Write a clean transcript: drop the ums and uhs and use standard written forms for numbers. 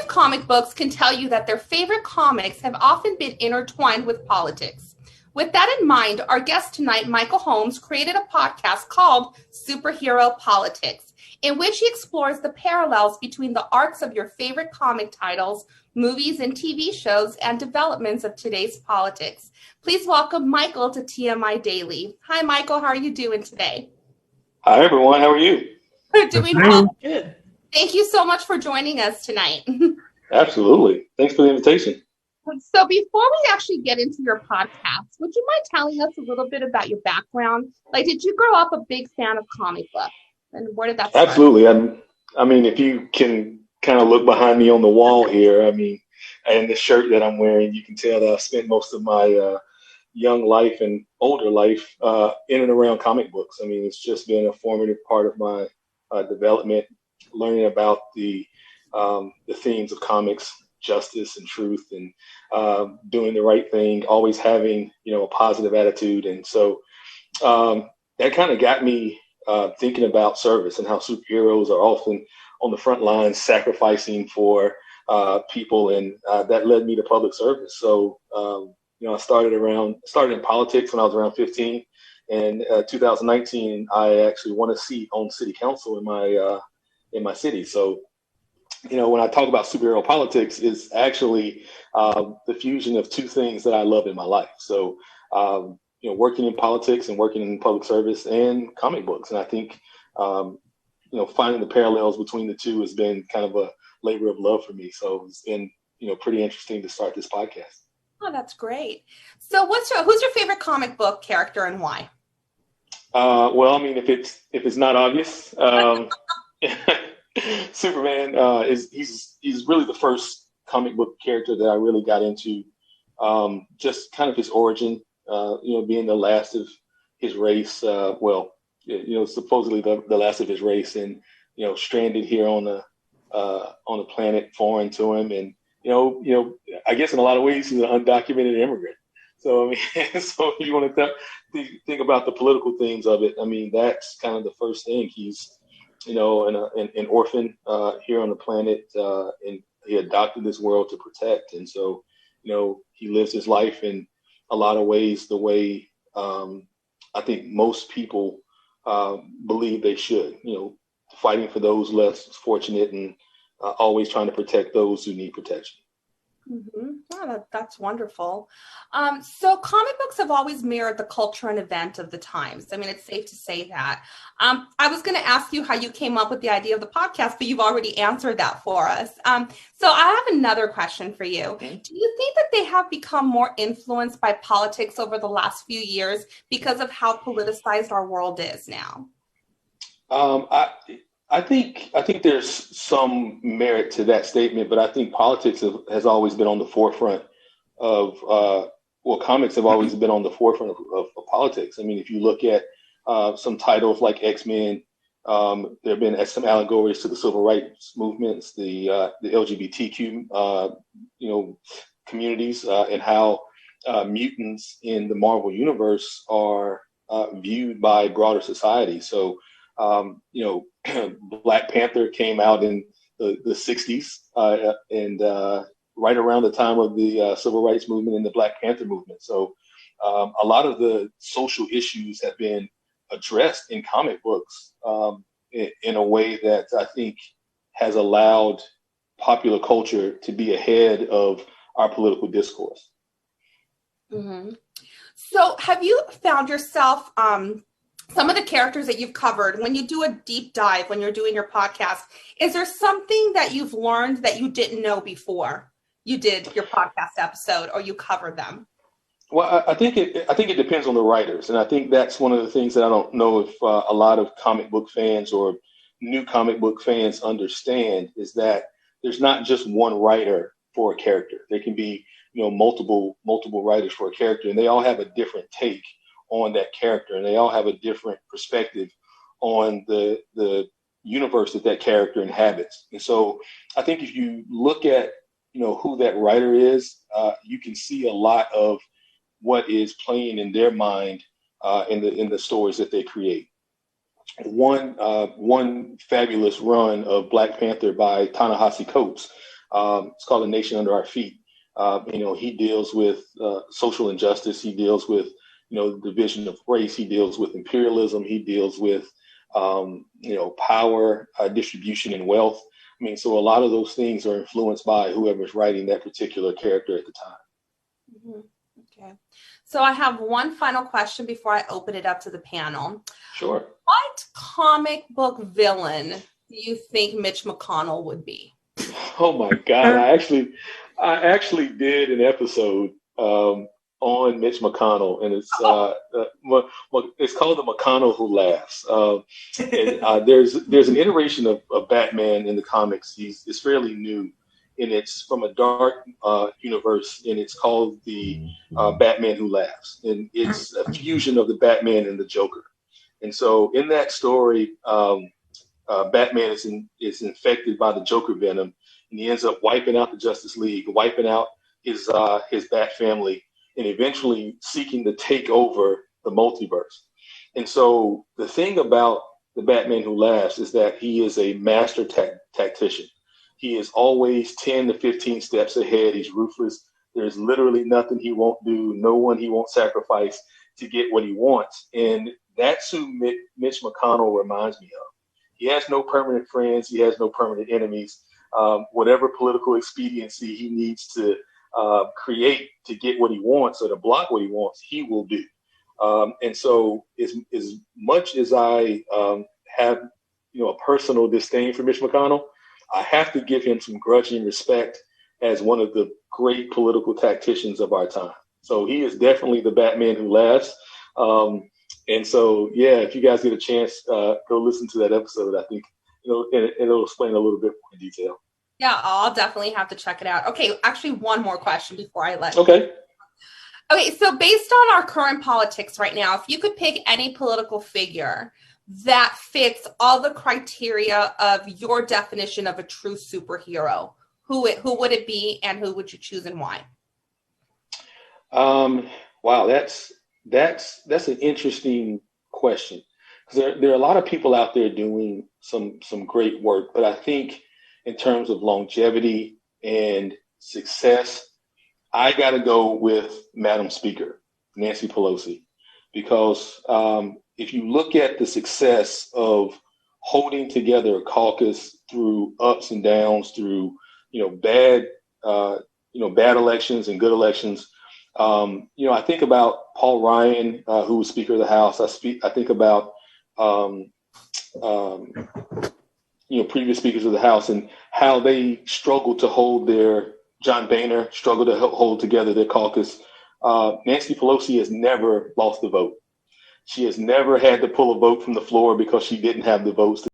comic books can tell you that their favorite comics have often been intertwined with politics. With that in mind, our guest tonight, Michael Holmes, created a podcast called Superhero Politics, in which he explores the parallels between the arcs of your favorite comic titles, movies and TV shows, and developments of today's politics. Please welcome Michael to TMI Daily. Hi, Michael. How are you doing today? Hi, everyone. How are you? We're doing well. Good. Thank you so much for joining us tonight. Absolutely. Thanks for the invitation. So before we actually get into your podcast, would you mind telling us a little bit about your background? Like, did you grow up a big fan of comic books? And where did that start? Absolutely. I mean, if you can kind of look behind me on the wall here, I mean, and the shirt that I'm wearing, you can tell that I spent most of my young life and older life in and around comic books. I mean, it's just been a formative part of my development, learning about the themes of comics, justice and truth, and doing the right thing, always having, a positive attitude. And so that kind of got me thinking about service and how superheroes are often on the front lines sacrificing for people. And that led me to public service. So, I started in politics when I was around 15. And 2019, I actually won a seat on city council in my city. So, when I talk about superhero politics, it's actually the fusion of two things that I love in my life. So, working in politics and working in public service and comic books. And I think, finding the parallels between the two has been kind of a labor of love for me. So it's been, pretty interesting to start this podcast. Oh, that's great. So who's your favorite comic book character and why? Well, I mean, if it's not obvious, Superman he's really the first comic book character that I really got into. Just kind of his origin, being the last of his race. Supposedly the last of his race, and stranded here on a planet foreign to him, and I guess in a lot of ways he's an undocumented immigrant. So I mean, so if you want to think about the political themes of it, I mean, that's kind of the first thing. He's an orphan here on the planet, and he adopted this world to protect. And so, he lives his life in a lot of ways the way I think most people believe they should, fighting for those less fortunate and always trying to protect those who need protection. Mm-hmm. Oh, that's wonderful. So comic books have always mirrored the culture and event of the times. I mean, it's safe to say that. I was going to ask you how you came up with the idea of the podcast, but you've already answered that for us. So I have another question for you. Okay. Do you think that they have become more influenced by politics over the last few years because of how politicized our world is now? I think there's some merit to that statement, but I think politics has always been on the forefront of, comics have always been on the forefront of politics. I mean, if you look at some titles like X-Men, there have been some allegories to the civil rights movements, the LGBTQ, communities, and how mutants in the Marvel universe are viewed by broader society. So, Black Panther came out in the 60s and right around the time of the civil rights movement and the Black Panther movement. So a lot of the social issues have been addressed in comic books in a way that I think has allowed popular culture to be ahead of our political discourse. Mm-hmm. So have you found yourself some of the characters that you've covered, when you do a deep dive, when you're doing your podcast, is there something that you've learned that you didn't know before you did your podcast episode or you covered them? Well, I think it depends on the writers. And I think that's one of the things that I don't know if a lot of comic book fans or new comic book fans understand is that there's not just one writer for a character. There can be, multiple writers for a character, and they all have a different take on that character, and they all have a different perspective on the universe that character inhabits. And so I think if you look at, who that writer is, you can see a lot of what is playing in their mind in the stories that they create. One fabulous run of Black Panther by Ta-Nehisi Coates It's called A Nation Under Our Feet. He deals with social injustice. He deals with, the division of race. He deals with imperialism. He deals with, power distribution and wealth. I mean, so a lot of those things are influenced by whoever's writing that particular character at the time. Mm-hmm. Okay. So I have one final question before I open it up to the panel. Sure. What comic book villain do you think Mitch McConnell would be? Oh my God! I actually did an episode on Mitch McConnell, and it's called The McConnell Who Laughs. There's an iteration of Batman in the comics. It's fairly new, and it's from a dark universe, and it's called the Batman Who Laughs, and it's a fusion of the Batman and the Joker. And so in that story, Batman is infected by the Joker venom, and he ends up wiping out the Justice League, wiping out his Bat family, and eventually seeking to take over the multiverse. And so the thing about the Batman Who Laughs is that he is a master tactician. He is always 10 to 15 steps ahead. He's ruthless. There's literally nothing he won't do, no one he won't sacrifice to get what he wants. And that's who Mitch McConnell reminds me of. He has no permanent friends. He has no permanent enemies. Whatever political expediency he needs to create to get what he wants or to block what he wants, he will do. And so as much as I have, a personal disdain for Mitch McConnell, I have to give him some grudging respect as one of the great political tacticians of our time. So he is definitely the Batman Who Laughs. And so, yeah, if you guys get a chance, go listen to that episode. I think, it'll explain a little bit more in detail. Yeah, I'll definitely have to check it out. Okay, actually, one more question before I let Okay. Okay, so based on our current politics right now, if you could pick any political figure that fits all the criteria of your definition of a true superhero, who would it be, and who would you choose and why? Wow, that's an interesting question, because there are a lot of people out there doing some great work, but I think in terms of longevity and success, I got to go with Madam Speaker, Nancy Pelosi, because if you look at the success of holding together a caucus through ups and downs, through bad elections and good elections, I think about Paul Ryan, who was Speaker of the House. I think about previous speakers of the House and how they struggled to hold John Boehner struggled to hold together their caucus. Nancy Pelosi has never lost a vote. She has never had to pull a vote from the floor because she didn't have the votes